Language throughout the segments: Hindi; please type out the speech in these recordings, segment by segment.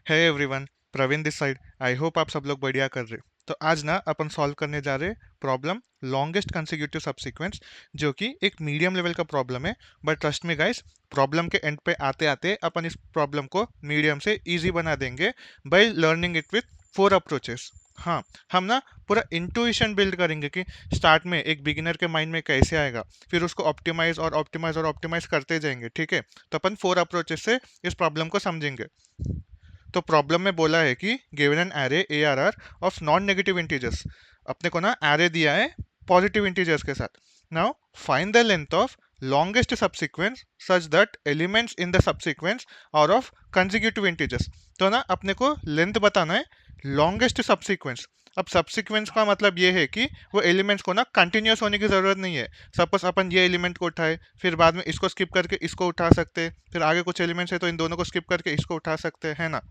है everyone, Praveen this side. I hope आप सब लोग बढ़िया कर रहे। तो आज ना अपन सॉल्व करने जा रहे प्रॉब्लम लॉन्गेस्ट कंसेक्यूटिव सबसीक्वेंस, जो कि एक मीडियम लेवल का प्रॉब्लम है। But trust me guys, problem के एंड पे आते आते अपन इस प्रॉब्लम को मीडियम से इजी बना देंगे by learning it with 4 approaches. हाँ, हम ना पूरा इंट्यूशन बिल्ड करेंगे कि स्टार्ट में एक बिगिनर के माइंड में कैसे आएगा, फिर उसको ऑप्टिमाइज और ऑप्टिमाइज और ऑप्टिमाइज करते जाएंगे। ठीक है, तो अपन 4 अप्रोचेस से इस प्रॉब्लम को समझेंगे। तो प्रॉब्लम में बोला है कि given an array A R R of non negative integers. अपने को ना एरे दिया है पॉजिटिव इंटीजर्स के साथ। Now find the length of longest subsequence such that elements in the subsequence are of consecutive integers. तो ना अपने को लेंथ बताना है लॉन्गेस्ट सबसीक्वेंस। अब सबसीक्वेंस का मतलब ये है कि वो एलिमेंट्स को ना कंटिन्यूस होने की जरूरत नहीं है। सपोज अपन ये एलिमेंट को उठाए, फिर बाद में इसको स्किप करके इसको उठा सकते, फिर आगे कुछ एलिमेंट्स है तो इन दोनों को स्किप करके इसको उठा सकते हैं ना।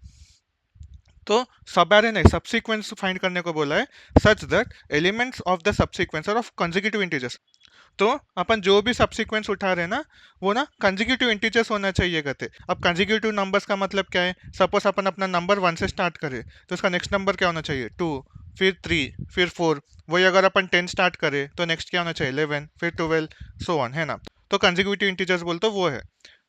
तो सब एरे ने सबसीक्वेंस फाइंड करने को बोला है such that elements of the subsequence are of consecutive integers. तो अपन जो भी सबसीक्वेंस उठा रहे हैं ना, वो ना कंसेक्यूटिव इंटीजर्स होना चाहिए कहते। अब कंसेक्यूटिव नंबर्स का मतलब क्या है? सपोज अपन अपना नंबर 1 से स्टार्ट करें तो उसका नेक्स्ट नंबर क्या होना चाहिए? 2, फिर 3, फिर 4। वही अगर अपन 10 स्टार्ट करें तो नेक्स्ट क्या होना चाहिए? 11, फिर 12, सो ऑन, है ना। तो कंसेक्यूटिव इंटीजर्स बोल तो वो है।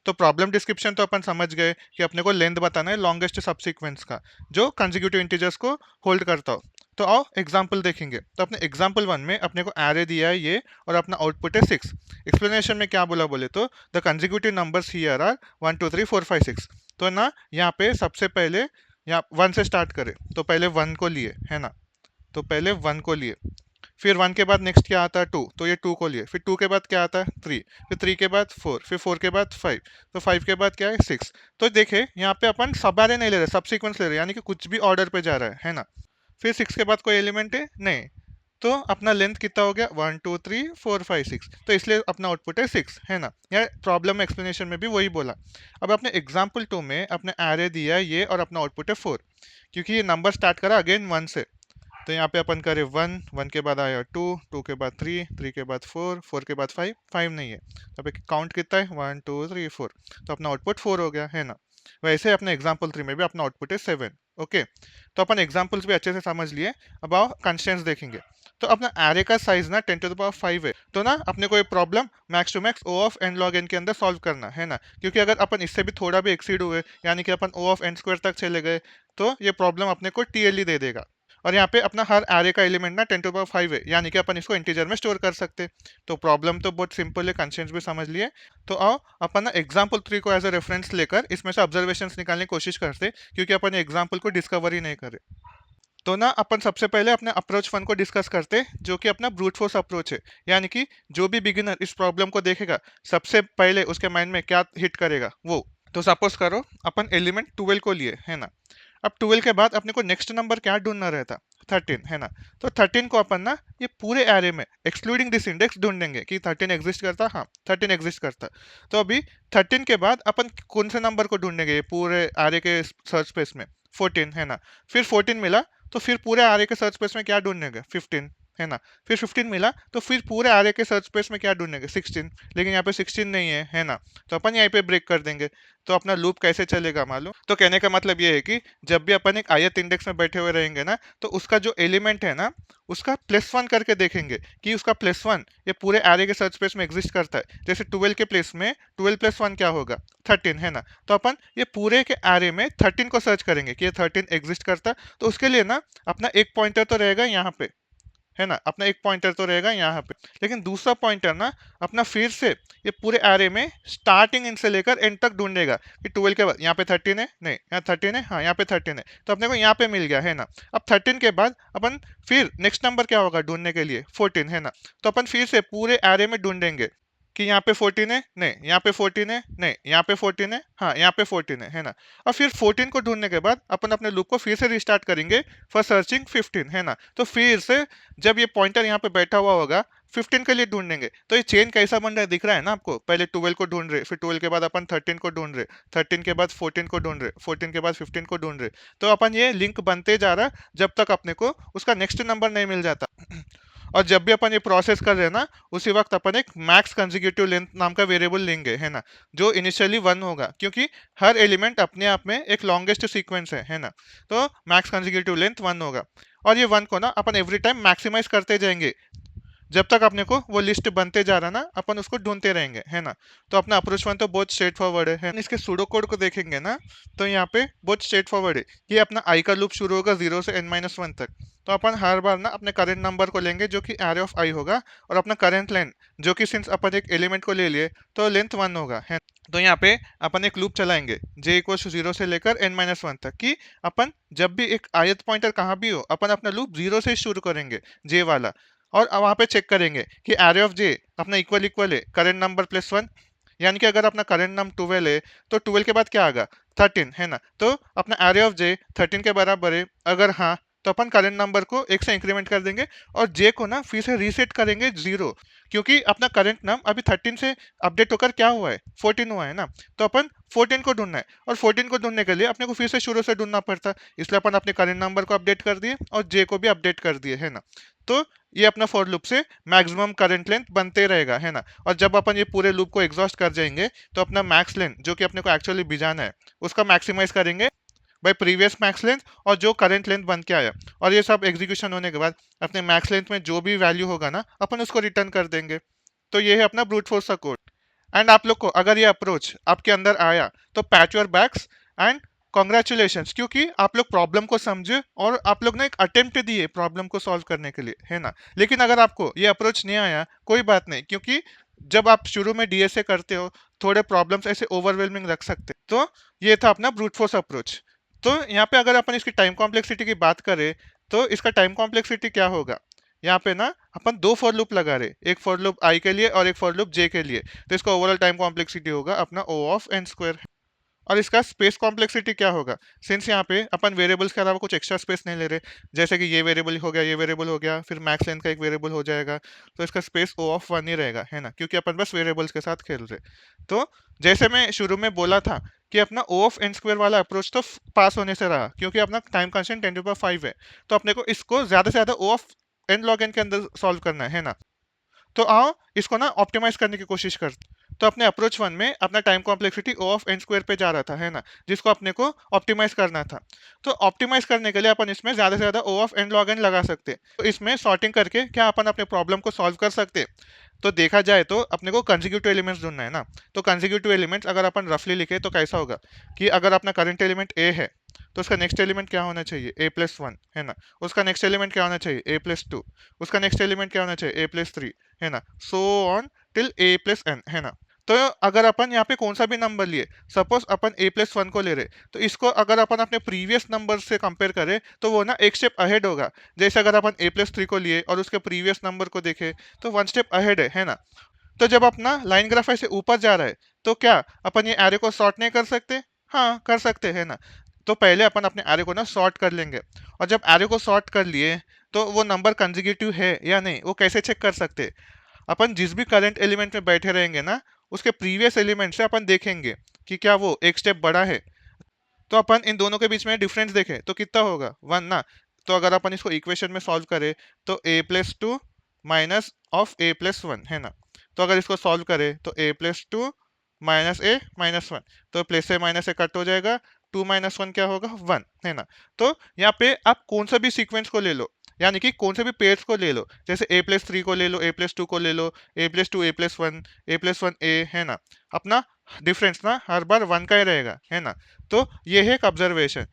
तो प्रॉब्लम डिस्क्रिप्शन तो अपन समझ गए कि अपने को लेंथ बताना है लॉन्गेस्ट सबसीक्वेंस का जो कंसेक्यूटिव इंटीजर्स को होल्ड करता हो। तो आओ एग्जाम्पल देखेंगे। तो अपने एग्जाम्पल 1 में अपने को एरे दिया है ये, और अपना आउटपुट है 6। एक्सप्लेनेशन में क्या बोला बोले तो the consecutive numbers here are 1 2 3 4 5 6। तो ना यहाँ पे सबसे पहले यहाँ 1 से स्टार्ट करें तो पहले 1 को लिए, है ना। तो पहले 1 को लिए, फिर 1 के बाद नेक्स्ट क्या आता है? 2, तो ये 2 को लिए, फिर 2 के बाद क्या आता है? 3, फिर 3 के बाद 4, फिर 4 के बाद 5, तो 5 के बाद क्या है? 6। तो देखे यहाँ पे अपन सब एरे नहीं ले रहे, सब सीक्वेंस ले रहे, यानी कि कुछ भी ऑर्डर पे जा रहा है ना। फिर 6 के बाद कोई एलिमेंट है नहीं, तो अपना लेंथ कितना हो गया? 1 2 3 4 5 6। तो इसलिए अपना आउटपुट है 6, है ना। यार प्रॉब्लम एक्सप्लेनेशन में भी वही बोला। अब अपने एग्जाम्पल 2 में अपने एरे दिया है ये, और अपना आउटपुट है 4, क्योंकि ये नंबर स्टार्ट करा अगेन 1 से। तो यहाँ पे अपन करें 1, 1 के बाद आया 2, 2 के बाद 3, 3 के बाद 4, 4 के बाद 5, 5 नहीं है। तो अब काउंट कितना है? 1 2 3 4। तो अपना आउटपुट 4 हो गया, है ना। वैसे अपने एग्जाम्पल 3 में भी अपना आउटपुट है 7। ओके, तो अपन एग्जाम्पल्स भी अच्छे से समझ लिए। अब आओ कंस्ट्रेंट्स देखेंगे। तो अपना एरे का साइज ना 10 टू द पावर 5 है। तो ना अपने को ये problem max to max O of N log N के अंदर सॉल्व करना है ना, क्योंकि अगर अपन इससे भी थोड़ा भी एक्सीड हुए, यानी कि अपन ओ ऑफ एन स्क्वायर तक चले गए, तो ये प्रॉब्लम अपने को टीएलई दे देगा। और यहाँ पे अपना हर एरे का एलिमेंट ना 10 टू पावर 5 है, यानी कि अपन इसको इंटीजर में स्टोर कर सकते। तो प्रॉब्लम तो बहुत सिंपल है, कंस्ट्रेंट्स भी समझ लिए। तो आओ अपन ना एग्जाम्पल 3 को एज अ रेफरेंस लेकर इसमें से ऑब्जर्वेशंस निकालने की कोशिश करते, क्योंकि अपन एग्जाम्पल को डिस्कवर ही नहीं करे। तो ना अपन सबसे पहले अपने अप्रोच 1 को डिस्कस करते, जो कि अपना ब्रूट फोर्स अप्रोच है। यानी कि जो भी बिगिनर इस प्रॉब्लम को देखेगा, सबसे पहले उसके माइंड में क्या हिट करेगा वो। तो सपोज करो अपन एलिमेंट 12 को लिए, है ना। अब 12 के बाद अपने को नेक्स्ट नंबर क्या ढूंढना रहता? 13, है ना। तो 13 को अपन ना ये पूरे एरे में एक्सक्लूडिंग दिस इंडेक्स ढूंढेंगे कि 13 एग्जिस्ट करता, हाँ 13 एग्जिस्ट करता। तो अभी 13 के बाद अपन कौन से नंबर को ढूंढेंगे ये पूरे एरे के सर्च स्पेस में? 14, है ना। फिर 14 मिला तो फिर पूरे एरे के सर्च स्पेस में क्या ढूंढेंगे? 15, है ना। फिर 15 मिला तो फिर पूरे एरे के सर्च स्पेस में क्या ढूंढेंगे? 16। लेकिन यहाँ पे 16 नहीं है ना। तो अपन यहीं पे ब्रेक कर देंगे। तो अपना लूप कैसे चलेगा मालूम? तो कहने का मतलब ये है कि जब भी अपन एक ith इंडेक्स में बैठे हुए रहेंगे ना, तो उसका जो एलिमेंट है ना, उसका +1 करके देखेंगे कि उसका +1 ये पूरे एरे के सर्च स्पेस में एग्जिस्ट करता है। जैसे 12 के प्लेस में 12 + 1 क्या होगा? 13, है ना। तो अपन ये पूरे के एरे में 13 को सर्च करेंगे कि ये 13 एग्जिस्ट करता है। तो उसके लिए ना अपना एक पॉइंटर तो रहेगा यहाँ पे, है ना। अपना एक पॉइंटर तो रहेगा यहाँ पे, लेकिन दूसरा पॉइंटर ना अपना फिर से ये पूरे एरे में स्टार्टिंग इन से लेकर एंड तक ढूंढेगा कि 12 के बाद यहाँ पे 13 है, नहीं यहाँ 13 है, हाँ यहाँ पे 13 है, तो अपने को यहाँ पे मिल गया, है ना। अब 13 के बाद अपन फिर नेक्स्ट नंबर क्या होगा ढूंढने के लिए? 14, है ना। तो अपन फिर से पूरे एरे में ढूंढेंगे कि यहाँ पे 14 है, नहीं यहाँ पे 14 है, नहीं यहाँ पे 14 है, हाँ यहाँ पे 14 है ना। और फिर 14 को ढूंढने के बाद अपन अपने लूप को फिर से रिस्टार्ट करेंगे फॉर सर्चिंग 15, है ना। तो फिर से जब ये पॉइंटर यहाँ पे बैठा हुआ होगा 15 के लिए ढूंढेंगे, तो ये चेन कैसा बन रहा है दिख रहा है ना आपको? पहले 12 को ढूंढ रहे, फिर 12 के बाद अपन 13 को ढूंढ रहे, 13 के बाद 14 को ढूंढ रहे, 14 के बाद 15 को ढूंढ रहे। तो अपन ये लिंक बनते जा रहा है जब तक अपने को उसका नेक्स्ट नंबर नहीं मिल जाता। और जब भी अपन ये प्रोसेस कर रहे हैं ना, उसी वक्त अपन एक मैक्स कंसेक्यूटिव लेंथ नाम का वेरिएबल लेंगे, है ना, जो इनिशियली 1 होगा, क्योंकि हर एलिमेंट अपने आप में एक लॉन्गेस्ट सीक्वेंस है ना। तो मैक्स कंसेक्यूटिव लेंथ 1 होगा, और ये 1 को ना अपन एवरी टाइम मैक्सिमाइज करते जाएंगे, जब तक अपने को वो लिस्ट बनते जा रहा ना, अपन उसको ढूंढते रहेंगे, है ना। तो अपना अप्रोच वन तो बहुत स्ट्रेट फॉरवर्ड है। इसके सूडो कोड को देखेंगे ना, तो यहाँ पे बहुत स्ट्रेट फॉरवर्ड है कि अपना आई का लूप शुरू होगा 0 से n-1 तक। तो अपन हर बार ना अपने करंट नंबर को लेंगे जो कि एरे ऑफ आई होगा, और अपना करंट लेंथ जो कि सिंस अपन एक एलिमेंट को ले लिए तो लेंथ 1 होगा, है। तो यहाँ पे अपन एक लूप चलाएंगे j इक्वल 0 से लेकर n-1 तक, कि अपन जब भी एक आयत पॉइंटर कहाँ भी हो, अपन अपना लूप 0 से शुरू करेंगे, j वाला। और वहां पे चेक करेंगे कि एरे ऑफ जे अपना इक्वल इक्वल है करंट नंबर प्लस 1, यानी कि अगर अपना करंट नंबर 12 है तो 12 के बाद क्या आएगा, 13, है ना। तो अपना एरे ऑफ जे 13 के बराबर है, अगर हाँ तो अपन करंट नंबर को एक से इंक्रीमेंट कर देंगे, और जे को ना फिर से रीसेट करेंगे 0, क्योंकि अपना करंट नंबर अभी 13 से अपडेट होकर क्या हुआ है, 14 हुआ है ना। तो अपन 14 को ढूंढना है, और 14 को ढूंढने के लिए अपने को फिर से शुरू से ढूंढना पड़ता है, इसलिए अपन अपने करंट नंबर को अपडेट कर दिए और जे को भी अपडेट कर दिए, है ना। तो ये अपना फॉर लूप से मैक्सिमम करंट लेंथ बनते रहेगा, है ना। और जब अपन ये पूरे लूप को एग्जॉस्ट कर जाएंगे, तो अपना मैक्स लेंथ जो कि अपने को एक्चुअली भिजाना है, उसका मैक्सिमाइज करेंगे बाय प्रीवियस मैक्स लेंथ और जो करंट लेंथ बन के आया। और ये सब एग्जीक्यूशन होने के बाद अपने मैक्स लेंथ में जो भी वैल्यू होगा ना, अपन उसको रिटर्न कर देंगे। तो ये है अपना ब्रूट फोर्स का कोड। एंड आप लोग को अगर ये अप्रोच आपके अंदर आया, तो pat your backs and congratulation, क्योंकि आप लोग प्रॉब्लम को समझे और आप लोग ने एक अटेम्प्ट दिए प्रॉब्लम को सॉल्व करने के लिए, है ना। लेकिन अगर आपको ये अप्रोच नहीं आया, कोई बात नहीं, क्योंकि जब आप शुरू में डीएसए करते हो, थोड़े प्रॉब्लम्स ऐसे ओवरवेलमिंग रख सकते हैं। तो ये था अपना ब्रूट फोर्स अप्रोच। तो यहाँ पे अगर अपन इसकी टाइम कॉम्प्लेक्सिटी की बात करें, तो इसका टाइम कॉम्प्लेक्सिटी क्या होगा, यहाँ पे ना अपन दो फॉर लूप लगा रहे, एक फॉर लूप आई के लिए और एक फॉर लूप जे के लिए। तो इसका ओवरऑल टाइम कॉम्प्लेक्सिटी होगा अपना ओ ऑफ एन स्क्वायर। और इसका स्पेस कॉम्प्लेक्सिटी क्या होगा, सिंस यहाँ पे अपन वेरिएबल्स के अलावा कुछ एक्स्ट्रा स्पेस नहीं ले रहे, जैसे कि ये वेरिएबल हो गया, ये वेरिएबल हो गया, फिर मैक्स लेंथ का एक वेरिएबल हो जाएगा, तो इसका स्पेस ओ ऑफ 1 ही रहेगा, है ना, क्योंकि अपन बस वेरिएबल्स के साथ खेल रहे। तो जैसे मैं शुरू में बोला था कि अपना ओ ऑफ एन स्क्वायर वाला अप्रोच तो पास होने से रहा, क्योंकि अपना टाइम कंस्टेंट 10⁵ है। तो अपने को इसको ज्यादा से ज्यादा ओ ऑफ एन लॉग एन के अंदर सॉल्व करना है ना। तो आओ इसको ना ऑप्टिमाइज करने की कोशिश करते। तो अपने अप्रोच वन में अपना time complexity O of N square पे जा रहा था, है ना, जिसको अपने को ऑप्टिमाइज करना था। तो ऑप्टिमाइज करने के लिए अपन इसमें ज्यादा से ज्यादा ओ ऑफ एन लॉग एन लगा सकते। तो इसमें सॉर्टिंग करके क्या अपन अपने प्रॉब्लम को सॉल्व कर सकते। तो देखा जाए तो अपने को कंसेक्यूटिव एलिमेंट्स ढूंढना है ना। तो कंसेक्यूटिव एलिमेंट्स अगर अपन रफली लिखे तो कैसा होगा कि अगर अपना करंट एलिमेंट ए है, तो उसका नेक्स्ट एलिमेंट क्या होना चाहिए, a+1, है ना। उसका नेक्स्ट एलिमेंट क्या होना चाहिए, a+2। उसका नेक्स्ट एलिमेंट क्या होना चाहिए, a+3, है ना, सो ऑन टिल a+n, है ना। तो अगर अपन यहाँ पे कौन सा भी नंबर लिए, सपोज अपन a+1 को ले रहे, तो इसको अगर अपन अपने प्रीवियस नंबर से कंपेयर करें, तो वो ना एक स्टेप अहेड होगा। जैसे अगर अपन a+3 को लिए और उसके प्रीवियस नंबर को देखे, तो 1 स्टेप अहेड है ना। तो जब अपना लाइन ग्राफ ऐसे ऊपर जा रहा है, तो क्या अपन ये एरे को सॉर्ट नहीं कर सकते, हाँ कर सकते हैं ना। तो पहले अपन अपने एरे को ना सॉर्ट कर लेंगे, और जब एरे को सॉर्ट कर लिए, तो वो नंबर कंसेक्यूटिव है या नहीं वो कैसे चेक कर सकते। अपन जिस भी करंट एलिमेंट में बैठे रहेंगे ना, उसके प्रीवियस एलिमेंट से अपन देखेंगे कि क्या वो एक स्टेप बड़ा है। तो अपन इन दोनों के बीच में डिफरेंस देखें तो कितना होगा, 1 ना। तो अगर अपन इसको इक्वेशन में सॉल्व करें, तो a+2 माइनस ऑफ a+1, है ना। तो अगर इसको सॉल्व करें तो a+2 माइनस a-1, तो प्लस से माइनस से कट हो जाएगा, 2 - 1 क्या होगा, 1, है ना। तो यहाँ पे आप कौन सा भी सीक्वेंस को ले लो, यानी कि कौन से भी पेयर्स को ले लो, जैसे a+3 को ले लो, a+2 को ले लो, a+2 a+1, a+1 a, है ना। अपना डिफरेंस ना हर बार 1 का ही रहेगा, है ना। तो ये है एक ऑब्जर्वेशन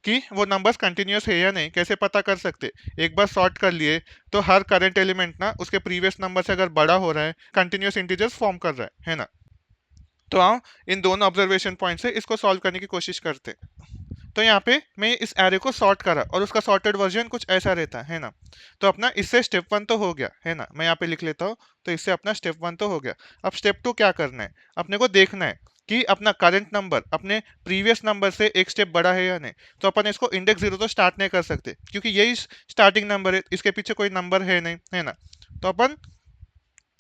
कि वो नंबर्स कंटिन्यूअस है या नहीं कैसे पता कर सकते। एक बार सॉर्ट कर लिए, तो हर करंट एलिमेंट ना उसके प्रीवियस नंबर से अगर बड़ा हो रहा है, कंटिन्यूअस इंटीजर्स फॉर्म कर रहा है ना। तो आओ इन दोनों ऑब्जर्वेशन पॉइंट से इसको सॉल्व करने की कोशिश करते। तो यहाँ पे मैं इस एरे को सॉर्ट करा और उसका सॉर्टेड वर्जन कुछ ऐसा रहता है ना। तो अपना इससे स्टेप 1 तो हो गया, है ना, मैं यहाँ पे लिख लेता हूँ। तो इससे अपना स्टेप 1 तो हो गया। अब स्टेप 2 क्या करना है, अपने को देखना है कि अपना करंट नंबर अपने प्रीवियस नंबर से एक स्टेप बड़ा है या नहीं। तो अपन इसको इंडेक्स 0 तो स्टार्ट नहीं कर सकते, क्योंकि यही स्टार्टिंग नंबर है, इसके पीछे कोई नंबर है नहीं, है ना। तो अपन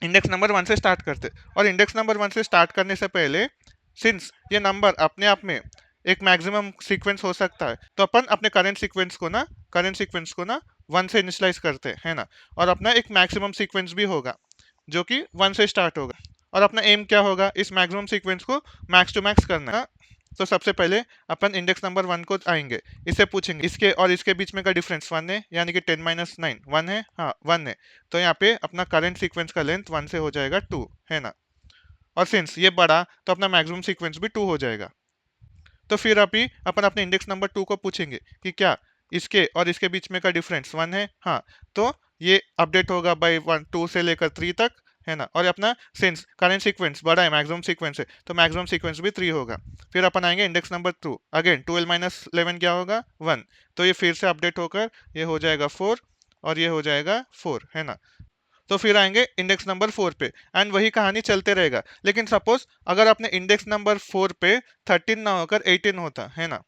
इंडेक्स नंबर 1 से स्टार्ट करते, और इंडेक्स नंबर 1 से स्टार्ट करने से पहले, सिंस ये नंबर अपने आप में एक मैक्सिमम सीक्वेंस हो सकता है, तो अपन अपने करंट सीक्वेंस को ना 1 से इनिशियलाइज करते हैं, है ना? और अपना एक मैक्सिमम सीक्वेंस भी होगा जो कि 1 से स्टार्ट होगा। और अपना एम क्या होगा, इस मैक्सिमम सीक्वेंस को मैक्स टू मैक्स करना है। तो सबसे पहले अपन इंडेक्स नंबर 1 को आएंगे, इससे पूछेंगे इसके और इसके बीच में का डिफरेंस 1 है, यानी कि 10 माइनस 9 1 है, हाँ 1 है। तो यहाँ पे अपना करंट सीक्वेंस का लेंथ 1 से हो जाएगा 2, है ना? और सिंस ये बड़ा तो अपना मैक्सिमम सीक्वेंस भी 2 हो जाएगा। तो फिर अभी अपन अपने इंडेक्स नंबर 2 को पूछेंगे कि क्या इसके और इसके बीच में का डिफरेंस 1 है, हाँ। तो ये अपडेट होगा बाई 1 2 से लेकर 3 तक, है ना? और अपना सिंस करंट सीक्वेंस बड़ा है, मैक्सिमम सीक्वेंस है, तो मैक्सिमम सीक्वेंस भी 3 होगा। फिर अपन आएंगे इंडेक्स नंबर 2, अगेन 12 माइनस 11 क्या होगा 1। तो ये फिर से अपडेट होकर ये हो जाएगा 4 और ये हो जाएगा 4, है ना? तो फिर आएंगे इंडेक्स नंबर 4 पे एंड वही कहानी चलते रहेगा। लेकिन सपोज अगर अपने इंडेक्स नंबर 4 पे 13 ना होकर 18 होता, है ना?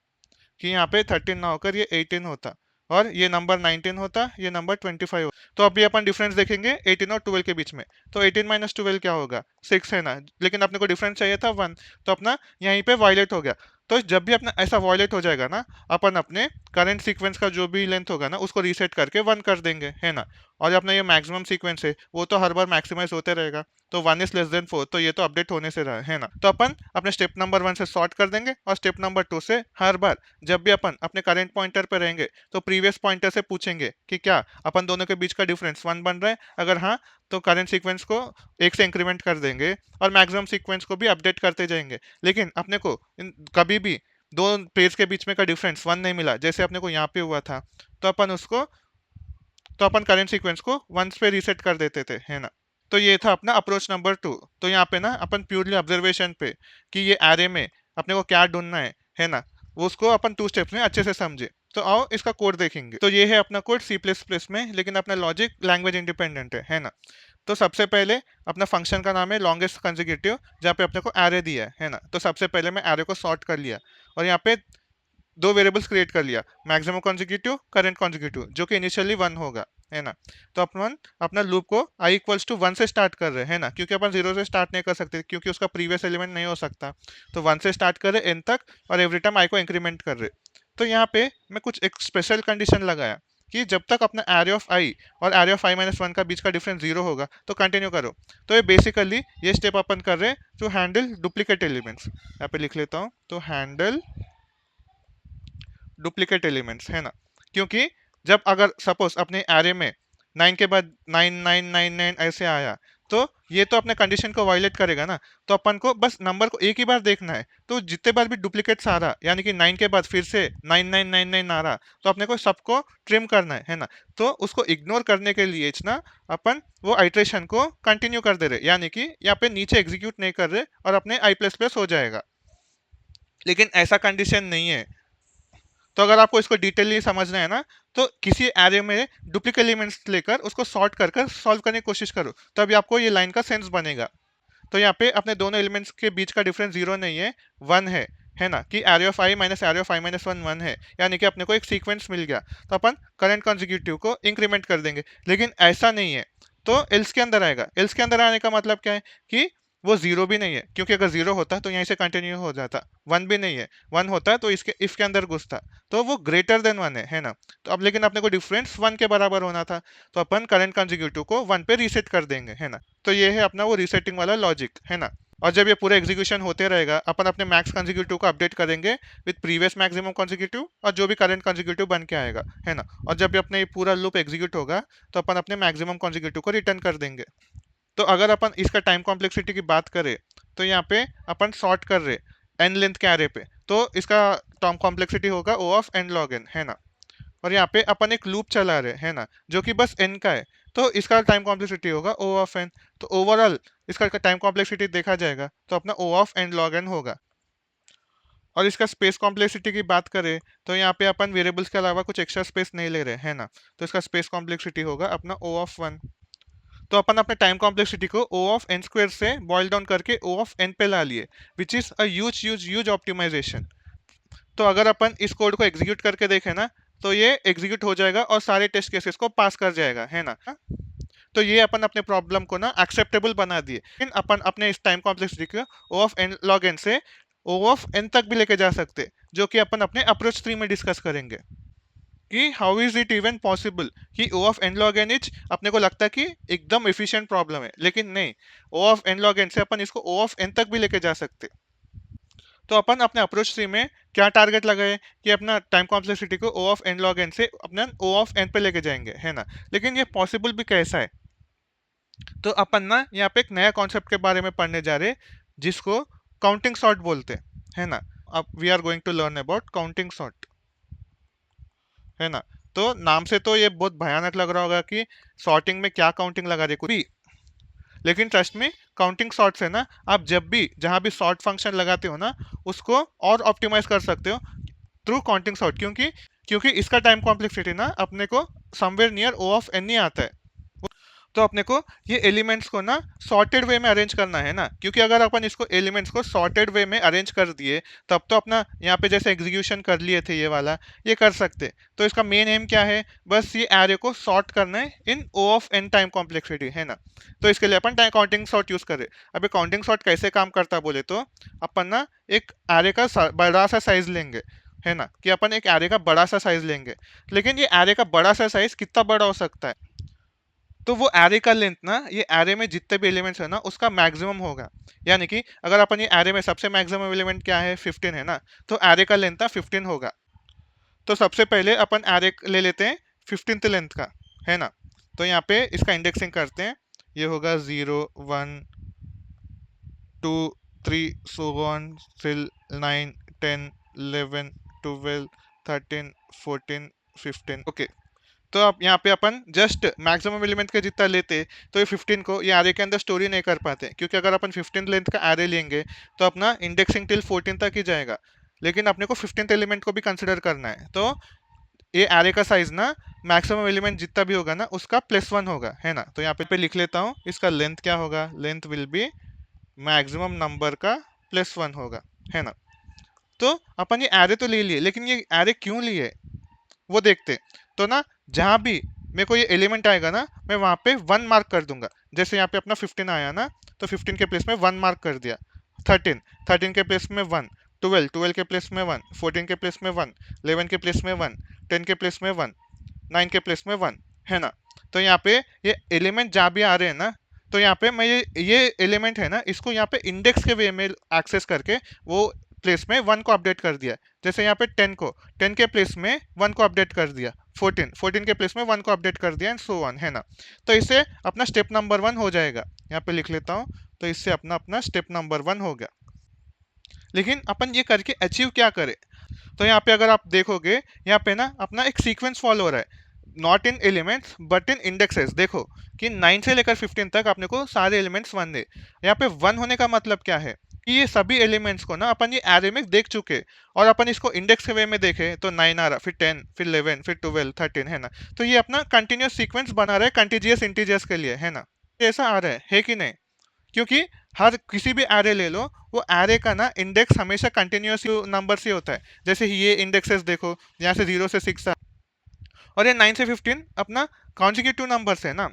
कि यहाँ पे 13 ना होकर ये 18 होता और ये नंबर 19 होता, ये नंबर 25 होता। तो अभी अपन डिफरेंस देखेंगे 18 और 12 के बीच में। तो 18 माइनस 12 क्या होगा 6, है ना? लेकिन अपने को डिफरेंस चाहिए था 1, तो अपना यहीं पे वायलेट हो गया। तो जब भी अपना ऐसा वायलेट हो जाएगा ना, अपन अपने करंट सीक्वेंस का जो भी लेंथ होगा ना उसको रीसेट करके 1 कर देंगे, है ना? और अपना ये मैक्सिमम सीक्वेंस है वो तो हर बार मैक्सिमाइज होते रहेगा। तो 1 इज लेस देन 4, तो ये तो अपडेट होने से रहा है ना? तो अपन अपने स्टेप नंबर 1 से सॉर्ट कर देंगे और स्टेप नंबर 2 से हर बार जब भी अपन अपने करंट पॉइंटर पे रहेंगे तो प्रीवियस पॉइंटर से पूछेंगे कि क्या अपन दोनों के बीच का डिफरेंस 1 बन रहा है। अगर हाँ, तो करंट सीक्वेंस को 1 से इंक्रीमेंट कर देंगे और मैक्सिमम सीक्वेंस को भी अपडेट करते जाएंगे। लेकिन अपने को कभी भी दो पेज के बीच में का डिफरेंस 1 नहीं मिला, जैसे अपने को यहाँ पे हुआ था, तो अपन करंट सीक्वेंस को 1 पे रीसेट कर देते थे, है ना? तो ये था अपना अप्रोच नंबर 2। तो यहाँ पे ना अपन प्योरली ऑब्जर्वेशन पे कि ये एरे में अपने को क्या ढूंढना है ना? वो उसको अपन 2 स्टेप्स में अच्छे से समझे। तो आओ इसका कोड देखेंगे। तो ये है अपना कोड सी प्लस प्लस में, लेकिन अपना लॉजिक लैंग्वेज इंडिपेंडेंट है ना? तो सबसे पहले अपना फंक्शन का नाम है लॉन्गेस्ट कंसेक्यूटिव, जहाँ पे अपने को एरे दिया है ना? तो सबसे पहले मैं एरे को सॉर्ट कर लिया और यहाँ पे दो वेरिएबल्स क्रिएट कर लिया, मैक्सिमम कॉन्जिक्यूटिव, करंट कॉन्जिक्यूटिव, जो कि इनिशियली 1 होगा, है ना? तो अपन अपना लूप को आई इक्वल्स टू 1 से स्टार्ट कर रहे हैं, है ना? क्योंकि अपन 0 से स्टार्ट नहीं कर सकते, क्योंकि उसका प्रीवियस एलिमेंट नहीं हो सकता। तो 1 से स्टार्ट कर रहे एन तक और एवरी टाइम आई को इंक्रीमेंट कर रहे। तो यहाँ पे मैं कुछ एक स्पेशल कंडीशन लगाया कि जब तक अपना एरे ऑफ आई और एरे ऑफ आई माइनस 1 का बीच का डिफरेंस 0 होगा तो कंटिन्यू करो। तो ये बेसिकली ये स्टेप अपन कर रहे हैं टू हैंडल डुप्लीकेट एलिमेंट्स। यहाँ पे लिख लेता हूँ, तो हैंडल डुप्लीकेट एलिमेंट्स, है ना? क्योंकि जब अगर सपोज अपने एरे में 9 के बाद 9999 ऐसे आया, तो ये तो अपने कंडीशन को वायलेट करेगा ना। तो अपन को बस नंबर को एक ही बार देखना है, तो जितने बार भी डुप्लीकेट्स आ रहा, यानी कि 9 के बाद फिर से 9999 आ रहा, तो अपने को सबको ट्रिम करना है ना? तो उसको इग्नोर करने के लिए ना अपन वो आइट्रेशन को कंटिन्यू कर दे रहे, यानी कि यहाँ पे नीचे एग्जीक्यूट नहीं कर रहे और अपने आई प्लस प्लस हो जाएगा। लेकिन ऐसा कंडीशन नहीं है। तो अगर आपको इसको डिटेलली समझना है ना, तो किसी एरे में डुप्लीकेट एलिमेंट्स लेकर उसको सॉर्ट कर कर सॉल्व करने की कोशिश करो, तभी आपको ये लाइन का सेंस बनेगा। तो यहाँ पे अपने दोनों एलिमेंट्स के बीच का डिफरेंस 0 नहीं है, 1 है ना? कि array of I minus array of I minus 1 1 है, यानी कि अपने को एक सीक्वेंस मिल गया। तो अपन करंट कॉन्जिक्यूटिव को इंक्रीमेंट कर देंगे। लेकिन ऐसा नहीं है, तो एल्स के अंदर आएगा। एल्स के अंदर आने का मतलब क्या है कि वो 0 भी नहीं है, क्योंकि अगर 0 होता तो यहीं से कंटिन्यू हो जाता। 1 भी नहीं है, 1 होता तो इसके इफ के अंदर घुसता, तो वो ग्रेटर देन 1 है ना? तो अब लेकिन अपने को डिफरेंस 1 के बराबर होना था, तो अपन करंट कॉन्जिक्यूटिव को 1 पे रीसेट कर देंगे, है ना? तो ये है अपना वो रीसेटिंग वाला लॉजिक, है ना? और जब ये पूरा एग्जीक्यूशन होते रहेगा, अपन अपने मैक्स कॉन्जिक्यूटिव को अपडेट करेंगे विद प्रीवियस मैक्सिमम कॉन्जिक्यूटिव और जो भी करंट कॉन्जिक्यूटिव बन के आएगा, है ना? और जब भी अपने ये पूरा लूप एग्जीक्यूट होगा, तो अपन अपने मैक्सिमम कॉन्जिक्यूटिव को रिटर्न कर देंगे। तो अगर अपन इसका टाइम कॉम्प्लेक्सिटी की बात करें, तो यहाँ पे अपन सॉर्ट कर रहे एन लेंथ के एरे पे, तो इसका टाइम कॉम्प्लेक्सिटी होगा O of N log N, है ना? और यहाँ पे अपन एक लूप चला रहे हैं ना, जो कि बस एन का है, तो इसका टाइम कॉम्प्लेक्सिटी होगा ओ ऑफ एन। तो ओवरऑल इसका टाइम कॉम्प्लेक्सिटी देखा जाएगा तो अपना ओ ऑफ एन लॉग एन होगा। और इसका स्पेस कॉम्प्लेक्सिटी की बात करें, तो यहाँ पे अपन वेरिएबल्स के अलावा कुछ एक्स्ट्रा स्पेस नहीं ले रहे हैं ना, तो इसका स्पेस कॉम्प्लेक्सिटी होगा अपना ओ ऑफ वन। तो अपन अपने टाइम कॉम्प्लेक्सिटी को ओ ऑफ एन स्क्वायर से बॉइल डाउन करके ओ ऑफ एन पे ला लिए, which is a huge huge huge optimization. तो अगर अपन इस कोड को एग्जीक्यूट करके देखें ना, तो ये एग्जीक्यूट हो जाएगा और सारे टेस्ट केसेस को पास कर जाएगा, है ना? तो ये अपन अपने प्रॉब्लम को ना एक्सेप्टेबल बना दिए। लेकिन अपन अपने इस टाइम कॉम्प्लेक्सिटी को O of N log N से ओ ऑफ एन तक भी लेके जा सकते, जो कि अपन अपने अप्रोच 3 में डिस्कस करेंगे। कि how is it even possible कि O of N log N इच अपने को लगता है कि एकदम एफिशिएंट प्रॉब्लम है, लेकिन नहीं, ओ ऑफ एन लॉग एन से अपन इसको ओ ऑफ एन तक भी लेके जा सकते। तो अपन अपने अप्रोच ट्री में क्या टारगेट लगाए कि अपना टाइम कॉम्प्लेक्सिटी को O of N log N से अपना ओ ऑफ एन पे लेके जाएंगे, है ना। लेकिन ये पॉसिबल भी कैसा है, तो अपन ना यहाँ पे एक नया कॉन्सेप्ट के बारे में पढ़ने जा रहे हैं जिसको काउंटिंग सॉर्ट बोलते हैं, है ना। अब we are going to learn about counting sort, है ना। तो नाम से तो ये बहुत भयानक लग रहा होगा कि सॉर्टिंग में क्या काउंटिंग लगा रहे कुछ भी, लेकिन ट्रस्ट में काउंटिंग सॉर्ट से ना आप जब भी जहां भी सॉर्ट फंक्शन लगाते हो ना उसको और ऑप्टिमाइज कर सकते हो थ्रू काउंटिंग सॉर्ट, क्योंकि क्योंकि इसका टाइम कॉम्प्लेक्सिटी ना अपने को somewhere near O of N ही आता है। तो अपने को ये एलिमेंट्स को ना सॉर्टेड वे में अरेंज करना है ना, क्योंकि अगर अपन इसको एलिमेंट्स को सॉर्टेड वे में अरेंज कर दिए तब तो अपना यहाँ पे जैसे एग्जीक्यूशन कर लिए थे ये वाला, ये कर सकते। तो इसका मेन एम क्या है, बस ये एरे को सॉर्ट करना है इन ओ ऑफ एन टाइम कॉम्प्लेक्सिटी, है ना। तो इसके लिए अपन टाइम काउंटिंग सॉर्ट यूज करें। अभी काउंटिंग सॉर्ट कैसे काम करता है बोले तो अपन ना एक एरे का बड़ा सा साइज लेंगे, है ना, कि अपन एक एरे का बड़ा सा साइज लेंगे। लेकिन ये एरे का बड़ा सा साइज कितना बड़ा हो सकता है, तो वो एरे का लेंथ ना ये एरे में जितने भी एलिमेंट्स है ना उसका मैक्सिमम होगा। यानी कि अगर अपन ये एरे में सबसे मैक्सिमम एलिमेंट क्या है 15 है ना, तो एरे का लेंथ ना 15 होगा। तो सबसे पहले अपन एरे ले लेते हैं 15th लेंथ का, है ना। तो यहाँ पे इसका इंडेक्सिंग करते हैं, ये होगा 0 1 2 3 so on till 9 10 11 12 13 14 15, ओके। तो अब यहाँ पे अपन जस्ट मैक्सिमम एलिमेंट के जितना लेते तो ये 15 को ये एरे के अंदर स्टोरी नहीं कर पाते, क्योंकि अगर अपन 15 लेंथ का एरे लेंगे तो अपना इंडेक्सिंग टिल 14 तक ही जाएगा। लेकिन अपने को 15th एलिमेंट को भी कंसिडर करना है, तो ये एरे का साइज ना मैक्सिमम एलिमेंट जितना भी होगा ना उसका +1 होगा, है ना। तो यहाँ पे लिख लेता हूँ इसका लेंथ क्या होगा, length will be maximum number का +1 होगा, है ना। तो अपन ये एरे तो ले लिए, लेकिन ये एरे क्यों लिए वो देखते। तो ना जहां भी मेरे को ये एलिमेंट आएगा ना मैं वहां पे 1 मार्क कर दूंगा। जैसे यहाँ पे अपना 15 आया ना, तो 15 के प्लेस में 1 मार्क कर दिया। 13 के प्लेस में 1, 12 के प्लेस में 1, 14 के प्लेस में 1, 11 के प्लेस में 1, 10 के प्लेस में 1, 9 के प्लेस में 1, है ना। तो यहाँ पे ये एलिमेंट जहाँ भी आ रहे हैं ना, तो यहाँ पे मैं ये एलिमेंट है ना इसको यहाँ पे इंडेक्स के वे में एक्सेस करके वो प्लेस में 1 को अपडेट कर दिया। जैसे यहाँ पे 10 के प्लेस में 1 को अपडेट कर दिया, 14 के प्लेस में 1 को अपडेट कर दिया एंड सो ऑन, है ना। तो इससे अपना स्टेप नंबर 1 हो जाएगा। यहाँ पे लिख लेता हूँ, तो इससे अपना अपना स्टेप नंबर 1 हो गया। लेकिन अपन ये करके अचीव क्या करें, तो यहाँ पे अगर आप देखोगे यहाँ पे ना अपना एक सीक्वेंस फॉलो हो रहा है, not in elements but in indexes. देखो कि 9 से लेकर 15 तक अपने को सारे एलिमेंट्स 1 है। यहाँ पे 1 होने का मतलब क्या है कि ये सभी एलिमेंट्स को ना अपन ये एरे में देख चुके, और अपन इसको इंडेक्स के वे में देखे तो 9 आ रहा, फिर 10, फिर 11, फिर 12, 13, है ना। तो ये अपना कंटिन्यूस सीक्वेंस बना रहा है कंटिजियस इंटीजर्स के लिए, है ना। ऐसा आ रहा है कि नहीं, क्योंकि हर किसी भी एरे ले लो वो एरे का ना इंडेक्स हमेशा कंटिन्यूस नंबर से होता है। जैसे ये इंडेक्सेस देखो, यहाँ से 0 से 6 और ये 9 से 15 अपना कॉन्जिक्यूटिव नंबर्स है ना।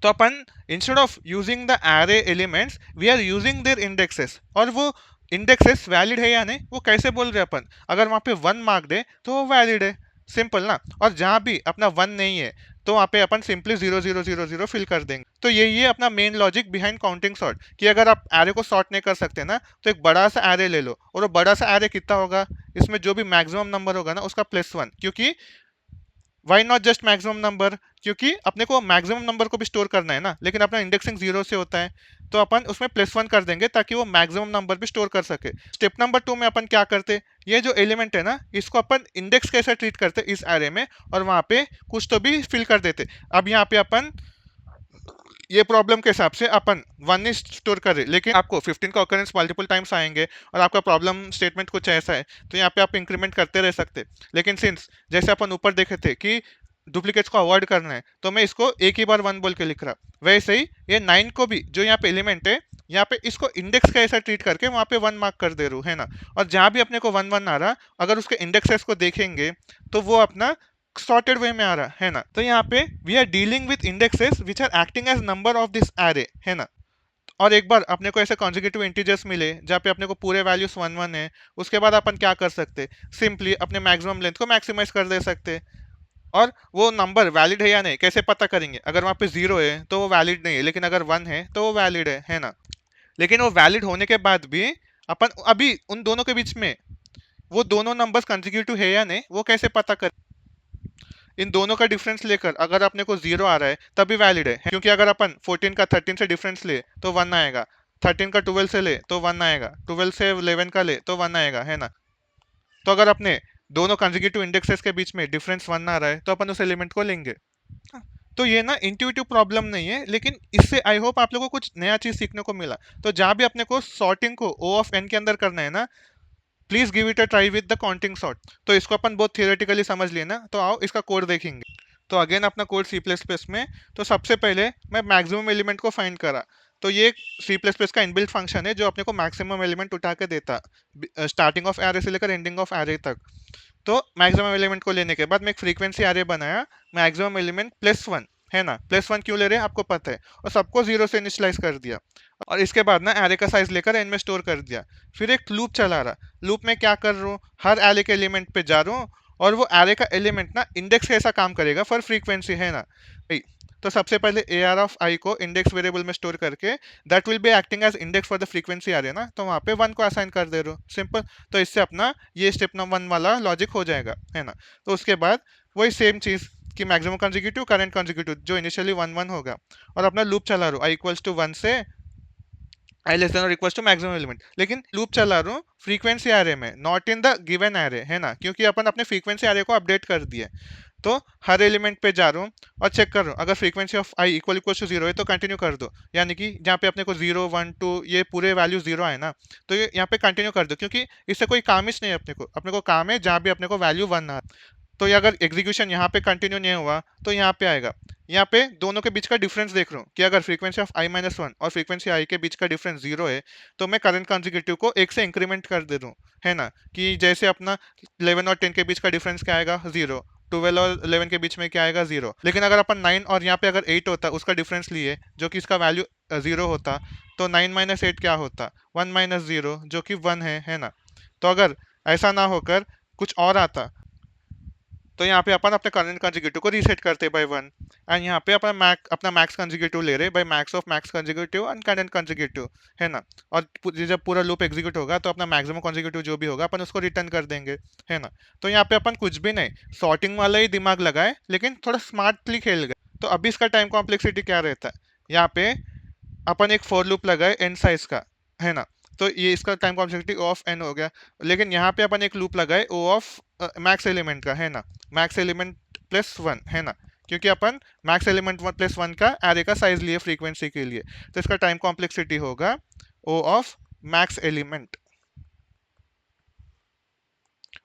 तो अपन instead of using the array elements we are using their indexes, और वो इंडेक्सेस वैलिड है या नहीं वो कैसे बोल रहे हैं अपन, अगर वहाँ पे 1 मार्क दे तो वो वैलिड है, सिंपल ना। और जहाँ भी अपना 1 नहीं है तो वहाँ पे अपन सिंपली 0 0 0 0 फिल कर देंगे। तो ये अपना main logic behind counting sort, कि अगर आप एरे को सॉर्ट नहीं कर सकते ना तो एक बड़ा सा एरे ले लो, और वो बड़ा सा एरे कितना होगा, इसमें जो भी मैक्सिमम नंबर होगा ना उसका +1, क्योंकि why not just maximum number, क्योंकि अपने को मैक्सिमम नंबर को भी स्टोर करना है ना, लेकिन अपना इंडेक्सिंग 0 से होता है। तो अपन उसमें +1 कर देंगे ताकि वो मैक्सिमम नंबर भी स्टोर कर सके। स्टेप नंबर 2 में अपन क्या करते, ये जो एलिमेंट है ना इसको अपन इंडेक्स कैसे ट्रीट करते इस एरे में, और वहां पे कुछ तो भी फिल कर देते। अब यहाँ पे अपन ये प्रॉब्लम के हिसाब से अपन 1 ही स्टोर कर रहे, लेकिन आपको 15 का ऑकरेंस मल्टीपल टाइम्स आएंगे और आपका प्रॉब्लम स्टेटमेंट कुछ ऐसा है, तो यहाँ पे आप इंक्रीमेंट करते रह सकते। लेकिन सिंस जैसे अपन ऊपर देखे थे कि डुप्लीकेट्स को अवॉइड करना है, तो मैं इसको एक ही बार 1 बोल के लिख रहा। वैसे ही ये 9 को भी जो यहाँ पे एलिमेंट है यहाँ पे इसको इंडेक्स का ऐसा ट्रीट करके वहाँ पे 1 मार्क कर दे रू, है ना। और जहाँ भी अपने को 1 1 आ रहा, अगर उसके इंडेक्सेस को देखेंगे तो वो अपना सॉर्टेड वे में आ रहा है ना। तो यहाँ पे we are dealing with indexes which are acting as number of this array, है ना। और एक बार अपने को ऐसे कॉन्जिक्यूटिव इंटीजर्स मिले जहाँ पे अपने को पूरे वैल्यूज वन वन है, उसके बाद अपन क्या कर सकते, सिंपली अपने मैक्सिमम लेंथ को मैक्सिमाइज कर दे सकते। और वो नंबर वैलिड है या नहीं कैसे पता करेंगे, अगर वहाँ पे जीरो है तो वो वैलिड नहीं है, लेकिन अगर वन है तो वो वैलिड है ना। लेकिन वो वैलिड होने के बाद भी अपन अभी उन दोनों के बीच में वो दोनों नंबर्स कंसेक्यूटिव है या नहीं वो कैसे पता कर, इन दोनों का डिफरेंस लेकर अगर अपने को जीरो आ रहा है तभी वैलिड है, क्योंकि अगर अपन 14 का 13 से डिफरेंस ले तो वन आएगा, 13 का 12 से ले तो वन आएगा, 12 से 11 का ले तो वन आएगा, है ना। तो अगर अपने दोनों कंसेक्यूटिव इंडेक्सेस के बीच में डिफरेंस वन आ रहा है तो अपन उस एलिमेंट को लेंगे। तो ये ना इंट्यूटिव प्रॉब्लम नहीं है, लेकिन इससे आई होप आप लोगों को कुछ नया चीज सीखने को मिला। तो जहां भी अपने को सॉर्टिंग को ओ ऑफ एन के अंदर करना है ना, please give it a try with the counting sort. तो इसको अपन बहुत थियोरेटिकली समझ लिए ना, तो आओ इसका कोड देखेंगे। तो अगेन अपना कोड सी प्लस प्लस में। तो सबसे पहले मैं मैक्सिमम एलिमेंट को फाइंड करा। तो ये सी प्लस प्लस का इनबिल्ट फंक्शन है जो अपने को मैक्सिमम एलिमेंट उठा के देता, स्टार्टिंग ऑफ एरे से लेकर एंडिंग ऑफ एरे तक। तो मैक्सिमम एलिमेंट को लेने के बाद मैं एक फ्रीक्वेंसी एरे बनाया, मैक्सिमम एलिमेंट प्लस वन, है ना। प्लस वन क्यों ले रहे हैं आपको पता है, और सबको जीरो से इनिशियलाइज कर दिया। और इसके बाद ना एरे का साइज लेकर एन में स्टोर कर दिया। फिर एक लूप चला रहा, लूप में क्या कर रहा हूँ, हर एरे के एलिमेंट पे जा रहा हूँ, और वो एरे का एलिमेंट ना इंडेक्स कैसा काम करेगा फॉर फ्रीक्वेंसी, है ना। तो सबसे पहले ए आर ऑफ आई को इंडेक्स वेरिएबल में स्टोर करके that will be acting as index for the frequency आ रही है ना, तो वहाँ पे वन को असाइन कर दे रहे हो, सिंपल। तो इससे अपना ये स्टेप नंबर वन वाला लॉजिक हो जाएगा, है ना। तो उसके बाद वही सेम चीज़ कि मैक्सिमम कंसेक्यूटिव करंट कंसेक्यूटिव जो इनिशियली वन वन होगा, और अपना लूप चला रहा हूँ आई इक्वल्स टू वन से आई लेस देन और इक्वल्स टू मैक्सिमम एलिमेंट, लेकिन लूप चला रहा हूँ फ्रीक्वेंसी एरे में, not in the given array, है ना, क्योंकि अपन अपने फ्रीक्वेंसी एरे को अपडेट कर दिए। तो हर एलिमेंट पे जा रहा हूँ और चेक कर रहा हूँ, अगर frequency of I equal equal to zero है तो कंटिन्यू कर दो, यानी कि जहाँ पे अपने को जीरो वन टू ये पूरे वैल्यू जीरो है ना, तो ये यहाँ पे कंटिन्यू कर दो, क्योंकि इससे कोई काम ही नहीं है अपने को काम है जहाँ भी अपने को वैल्यू वन आ। तो ये अगर एग्जीक्यूशन यहाँ पे कंटिन्यू नहीं हुआ तो यहाँ पे आएगा, यहाँ पे दोनों के बीच का डिफरेंस देख रहा हूँ कि अगर frequency of I minus one और फ्रीक्वेंसी आई के बीच का डिफरेंस जीरो है तो मैं करंट कंसेक्यूटिव को एक से इंक्रीमेंट कर दे दूँ, है ना। कि जैसे अपना 11 और 10 के बीच का डिफरेंस क्या आएगा, जीरो। 12 और 11 के बीच में क्या आएगा, जीरो। लेकिन अगर अपन 9 और यहाँ पे अगर 8 होता उसका डिफरेंस लिए जो कि इसका वैल्यू जीरो होता, तो 9 माइनस एट क्या होता, 1 माइनस जीरो जो कि 1 है ना। तो अगर ऐसा ना होकर कुछ और आता, तो यहाँ पे अपन अपने करंट कंसेक्यूटिव को रीसेट करते बाय वन, एंड यहाँ पे अपना मैक्स कंसेक्यूटिव ले रहे by max of max consecutive and current consecutive, है ना। और जब पूरा लूप एग्जीक्यूट होगा तो अपना मैक्सिमम कंसेक्यूटिव जो भी होगा अपन उसको रिटर्न कर देंगे, है ना। तो यहाँ पे अपन कुछ भी नहीं सॉर्टिंग वाला ही दिमाग लगाए, लेकिन थोड़ा स्मार्टली खेल गए। तो अभी इसका टाइम कॉम्प्लेक्सिटी क्या रहता है, यहाँ पे अपन एक फॉर लूप लगाए एन साइज का, है ना। तो ये इसका time complexity O of N हो गया। लेकिन यहाँ पे अपन एक लूप लगाए ओ ऑफ मैक्स एलिमेंट का, है ना, मैक्स एलिमेंट प्लस वन, है ना, क्योंकि अपन max element one plus one का एरे का साइज लिए फ्रीक्वेंसी के लिए। तो इसका टाइम कॉम्प्लेक्सिटी होगा ओ ऑफ मैक्स एलिमेंट,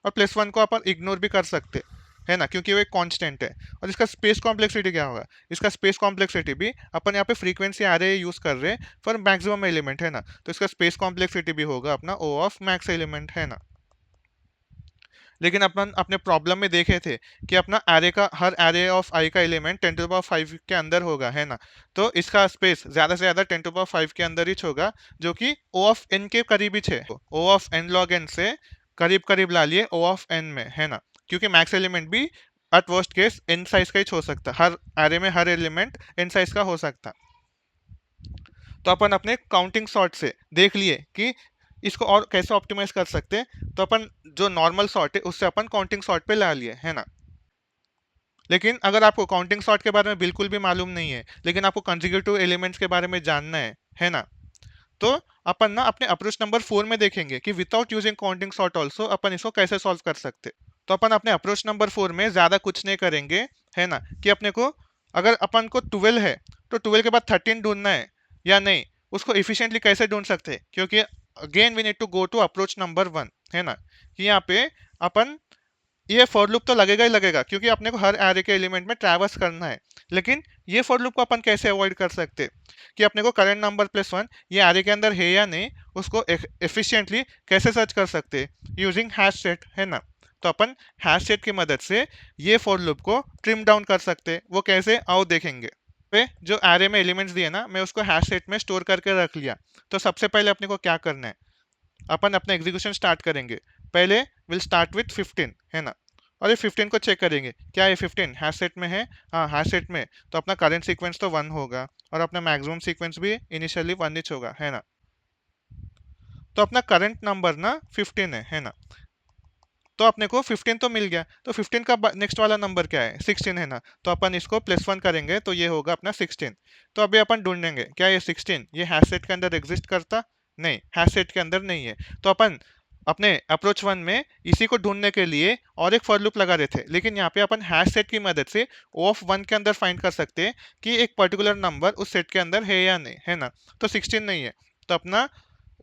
और प्लस वन को अपन इग्नोर भी कर सकते, है ना, क्योंकि वो एक कांस्टेंट है। और इसका स्पेस कॉम्प्लेक्सिटी क्या होगा, इसका स्पेस कॉम्प्लेक्सिटी भी अपन यहाँ पे फ्रीक्वेंसी एरे यूज कर रहे हैं फॉर मैक्सिमम एलिमेंट, है ना। तो इसका स्पेस कॉम्प्लेक्सिटी भी होगा अपना ओ ऑफ मैक्स एलिमेंट, है ना। लेकिन अपन अपने प्रॉब्लम में देखे थे कि अपना एरे का हर एरे ऑफ आई का एलिमेंट 10 टू पावर 5 के अंदर होगा, है ना। तो इसका स्पेस ज्यादा से ज्यादा 10 टू पावर 5 के अंदर ही होगा, जो कि ओ ऑफ एन के करीब ही है। ओ ऑफ एन लॉग एन से करीब करीब ला लिए ओ ऑफ एन में, है ना, क्योंकि मैक्स एलिमेंट भी at worst case N size का ही हो सकता, हर एरे में हर एलिमेंट एन साइज का हो सकता। तो अपन अपने काउंटिंग सॉर्ट से देख लिए कि इसको और कैसे ऑप्टिमाइज कर सकते हैं। तो अपन जो नॉर्मल सॉर्ट है उससे अपन काउंटिंग सॉर्ट पे ला लिए, है ना। लेकिन अगर आपको काउंटिंग सॉर्ट के बारे में बिल्कुल भी मालूम नहीं है, लेकिन आपको कंसेक्यूटिव एलिमेंट्स के बारे में जानना है ना, तो अपन ना अपने अप्रोच नंबर 4 में देखेंगे कि without using counting sort also अपन इसको कैसे सॉल्व कर सकते। तो अपन अपने अप्रोच नंबर 4 में ज्यादा कुछ नहीं करेंगे, है ना, कि अपने को अगर अपन को 12 है तो 12 के बाद 13 ढूंढना है या नहीं, उसको इफिशिएंटली कैसे ढूंढ सकते हैं, क्योंकि again we need to go to approach number 1, है ना। कि यहाँ पे अपन ये फॉर लूप तो लगेगा ही लगेगा, क्योंकि अपने को हर एरे के एलिमेंट में ट्रैवर्स करना है। लेकिन ये फॉर लूप को अपन कैसे अवॉइड कर सकते, कि अपने को करंट नंबर प्लस वन ये एरे के अंदर है या नहीं उसको एफिशिएंटली कैसे सर्च कर सकते यूजिंग हैश सेट, है ना। तो अपन हैश सेट की मदद से ये फॉर लूप को ट्रिम डाउन कर सकते, वो कैसे आओ देखेंगे। पे जो एरे में एलिमेंट्स दिए ना, मैं उसको हैश सेट में स्टोर करके रख लिया। तो सबसे पहले अपने को क्या करना है, अपन अपना एग्जीक्यूशन स्टार्ट करेंगे। पहले विल स्टार्ट विथ 15, है ना, और ये 15 को चेक करेंगे, क्या ये 15 हैश सेट में है? हाँ, हैश सेट में। तो अपना करंट सीक्वेंस तो 1 होगा और अपना मैक्सिमम सीक्वेंस भी इनिशियली 1 ही होगा, है ना। तो अपना करंट नंबर ना 15 है ना। तो अपने को 15 तो मिल गया, तो 15 का नेक्स्ट वाला नंबर क्या है? 16 है ना। तो अपन इसको +1 करेंगे तो ये होगा अपना 16। तो अभी अपन ढूंढेंगे, क्या ये 16 ये हैश सेट के अंदर एग्जिस्ट करता? नहीं, हैश सेट के अंदर नहीं है। तो अपन अपने अप्रोच 1 में इसी को ढूंढने के लिए और एक फॉर लूप लगा रहे थे, लेकिन यहाँ पे अपन हैश सेट की मदद से ओ ऑफ 1 के अंदर फाइंड कर सकते हैं कि एक पर्टिकुलर नंबर उस सेट के अंदर है या नहीं, है ना। तो 16 नहीं है, तो अपना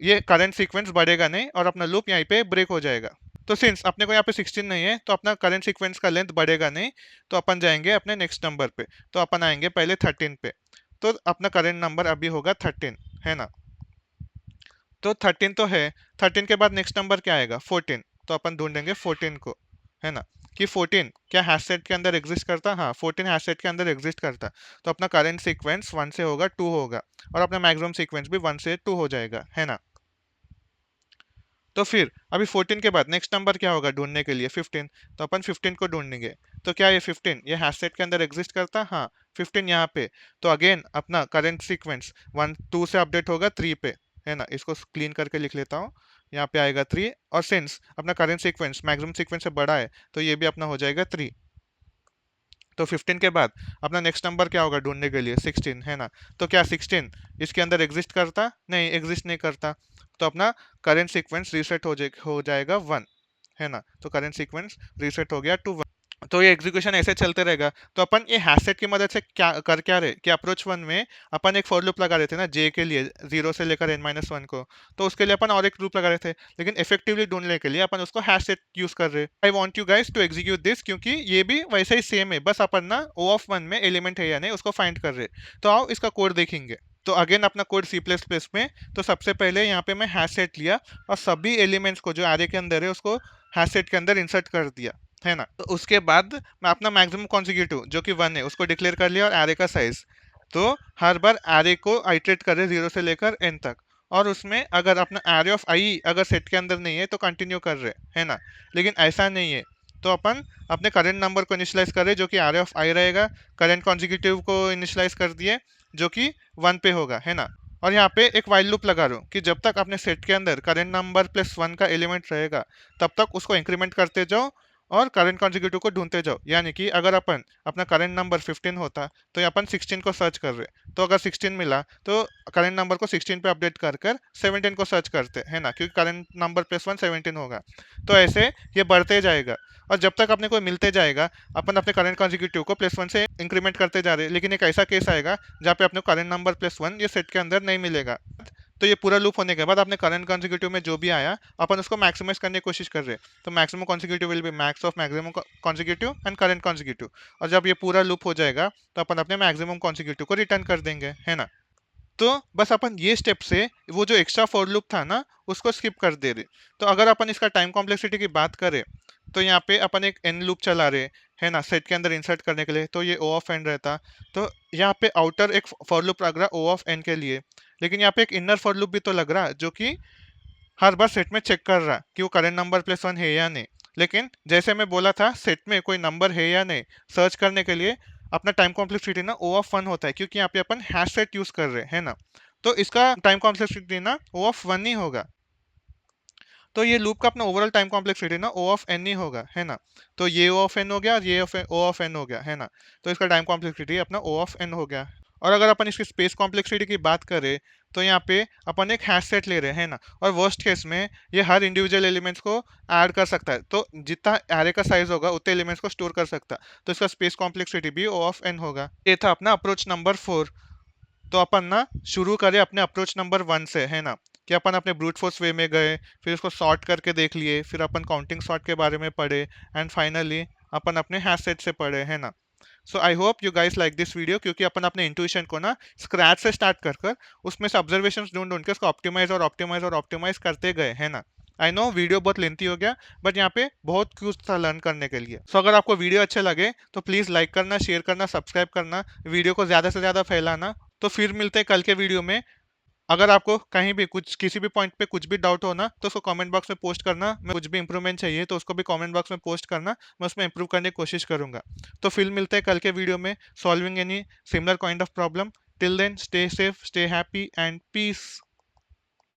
ये करंट सीक्वेंस बढ़ेगा नहीं और अपना लूप यहीं पे ब्रेक हो जाएगा। तो सिंस अपने को यहाँ पे 16 नहीं है, तो अपना करंट सीक्वेंस का लेंथ बढ़ेगा नहीं। तो अपन जाएंगे अपने नेक्स्ट नंबर पे। तो अपन आएंगे पहले 13 पे। तो अपना करंट नंबर अभी होगा 13, है ना। तो 13 तो है। 13 के बाद नेक्स्ट नंबर क्या आएगा? 14। तो अपन ढूंढेंगे 14 को, है ना, कि 14 क्या हैश सेट के अंदर एग्जिस्ट करता? हाँ, 14 हैश सेट के अंदर एग्जिस्ट करता। तो अपना करंट सीक्वेंस 1 से होगा 2 होगा और अपना मैक्सिमम सीक्वेंस भी 1 से 2 हो जाएगा, है ना। तो फिर अभी 14 के बाद नेक्स्ट नंबर क्या होगा ढूंढने के लिए? 15। तो अपन 15 को ढूंढेंगे। तो क्या ये 15 ये हैश सेट के अंदर एग्जिस्ट करता? हाँ, 15 यहाँ पे। तो अगेन अपना करंट सीक्वेंस 1 2 से अपडेट होगा 3 पे, है ना। इसको क्लीन करके लिख लेता हूँ। यहाँ पे आएगा 3 और सिंस अपना करंट सीक्वेंस मैक्सिमम सीक्वेंस से बड़ा है तो ये भी अपना हो जाएगा 3। तो 15 के बाद अपना नेक्स्ट नंबर क्या होगा ढूंढने के लिए? 16, है ना। तो क्या 16 इसके अंदर एग्जिस्ट करता? नहीं, एग्जिस्ट नहीं करता। तो अपना करंट सीक्वेंस रीसेट हो जाएगा 1, है ना। तो करंट सीक्वेंस रीसेट हो गया टू 1। तो ये एग्जीक्यूशन ऐसे चलते रहेगा। तो अपन ये हैशसेट की मदद से क्या रहे कि अप्रोच 1 में अपन एक फॉर लूप लगा रहे थे ना जे के लिए, 0 से लेकर n-1 को। तो उसके लिए अपन और एक लूप लगा रहे थे, लेकिन इफेक्टिवली ढूंढने के लिए अपन उसको हैशसेट यूज कर रहे हैं। I want you guys to execute this, क्योंकि ये भी वैसे ही सेम है, बस अपन ना ओ ऑफ 1 में एलिमेंट है या नहीं उसको फाइंड कर रहे हैं। तो आओ इसका कोड देखेंगे। तो अगेन अपना कोड सी प्लस प्लस में। तो सबसे पहले यहाँ पे मैं हैश सेट लिया और सभी एलिमेंट्स को जो एरे के अंदर है उसको हैश सेट के अंदर इंसर्ट कर दिया, है ना। तो उसके बाद मैं अपना मैक्सिमम कॉन्जिक्यूटिव जो कि 1 है उसको डिक्लेयर कर लिया और एरे का साइज। तो हर बार एरे को आइटरेट कर रहे 0 से लेकर n तक। और उसमें अगर अपना एरे ऑफ आई अगर सेट के अंदर नहीं है तो कंटिन्यू कर रहे, है ना। लेकिन ऐसा नहीं है, तो अपन अपने करंट नंबर को इनिशियलाइज कर रहे जो कि एरे ऑफ आई रहेगा। करंट कॉन्जिक्यूटिव को इनिशियलाइज कर दिए जो कि 1 पे होगा, है ना। और यहाँ पे एक वाइल लूप लगा रहा हूँ कि जब तक अपने सेट के अंदर करंट नंबर +1 का एलिमेंट रहेगा तब तक उसको इंक्रीमेंट करते जाओ और करंट कॉन्जिक्यूटिव को ढूंढते जाओ। यानी कि अगर अपन अपना करंट नंबर 15 होता तो ये अपन 16 को सर्च कर रहे, तो अगर 16 मिला तो करंट नंबर को 16 पे अपडेट कर कर 17 को सर्च करते, है ना, क्योंकि करंट नंबर +1 17 होगा। तो ऐसे ये बढ़ते जाएगा और जब तक अपने को मिलते जाएगा अपन अपने करंट कॉन्जिक्यूटिव को +1 से इंक्रीमेंट करते जा रहे हैं। लेकिन एक ऐसा केस आएगा जहाँ पे अपने करंट नंबर +1 ये सेट के अंदर नहीं मिलेगा। तो ये पूरा लूप होने के बाद अपने करंट कॉन्जिक्यूटिव में जो भी आया अपन उसको मैक्सिमाइज करने की कोशिश कर रहे हैं। तो maximum consecutive will be max of maximum consecutive and current consecutive. और जब ये पूरा लूप हो जाएगा तो अपन अपने मैक्सिमम कॉन्जिक्यूटिव को रिटर्न कर देंगे, है ना। तो बस अपन ये स्टेप से वो जो एक्स्ट्रा फॉर लूप था ना उसको स्किप कर दे रहे। तो अगर अपन इसका टाइम कॉम्प्लेक्सिटी की बात करें तो यहाँ पे अपन एक एन लूप चला रहे, है ना, सेट के अंदर इंसर्ट करने के लिए। तो ये ओ ऑफ एन रहता। तो यहाँ पे आउटर एक फॉर लूप लग रहा ओ ऑफ एन के लिए, लेकिन यहाँ पे एक इनर फॉर लूप भी तो लग रहा जो कि हर बार सेट में चेक कर रहा कि वो करंट नंबर +1 है या नहीं। लेकिन जैसे मैं बोला था सेट में कोई नंबर है या नहीं सर्च करने के लिए अपना टाइम कॉम्प्लेक्सिटी ना ओ ऑफ 1 होता है, क्योंकि यहाँ पे अपन हैश सेट यूज कर रहे हैं ना। तो इसका टाइम कॉम्प्लेक्सिटी ना ओ ऑफ 1 ही होगा। तो ये लूप का अपना ओवरऑल टाइम कॉम्प्लेक्सिटी ना ओ ऑफ एन ही होगा, है ना। तो ये ओ ऑफ एन हो गया और ये ओ ऑफ एन हो गया, है ना। तो इसका टाइम कॉम्प्लेक्सिटी अपना ओ ऑफ एन हो गया। और अगर अपन इसकी स्पेस कॉम्प्लेक्सिटी की बात करें तो यहाँ पे अपन एक हैश सेट ले रहे हैं ना, और वर्स्ट केस में ये हर इंडिविजुअल एलिमेंट्स को ऐड कर सकता है। तो जितना एरे का साइज होगा उतने एलिमेंट्स को स्टोर कर सकता है। तो इसका स्पेस कॉम्प्लेक्सिटी भी ओ ऑफ एन होगा। ये था अपना अप्रोच नंबर 4। तो अपन ना शुरू करें अपने अप्रोच नंबर 1 से, है ना, कि अपन अपने ब्रूट फोर्स वे में गए, फिर उसको सॉर्ट करके देख लिए, फिर अपन काउंटिंग सॉर्ट के बारे में पढ़े एंड फाइनली अपन अपने हैश सेट से पढ़े, है ना। So I hope you guys like this video, क्योंकि अपन अपने इंट्यूशन को ना स्क्रैच से स्टार्ट कर कर उसमें से ऑब्जर्वेशंस ढूंढ ढूंढ के उसको ऑप्टिमाइज और ऑप्टिमाइज और ऑप्टिमाइज करते गए, है ना। आई नो वीडियो बहुत लेंथी हो गया, बट यहाँ पे बहुत कुछ था लर्न करने के लिए। सो अगर आपको वीडियो अच्छे लगे तो प्लीज लाइक करना, शेयर करना, सब्सक्राइब करना, वीडियो को ज्यादा से ज्यादा फैलाना। तो फिर मिलते हैं कल के वीडियो में। अगर आपको कहीं भी कुछ किसी भी पॉइंट पे कुछ भी डाउट हो ना, तो उसको कमेंट बॉक्स में पोस्ट करना। मैं कुछ भी इंप्रूवमेंट चाहिए तो उसको भी कमेंट बॉक्स में पोस्ट करना, मैं उसमें इंप्रूव करने की कोशिश करूंगा। तो फिर मिलते हैं कल के वीडियो में, solving any similar kind of problem. Till then, stay safe, stay happy and piece.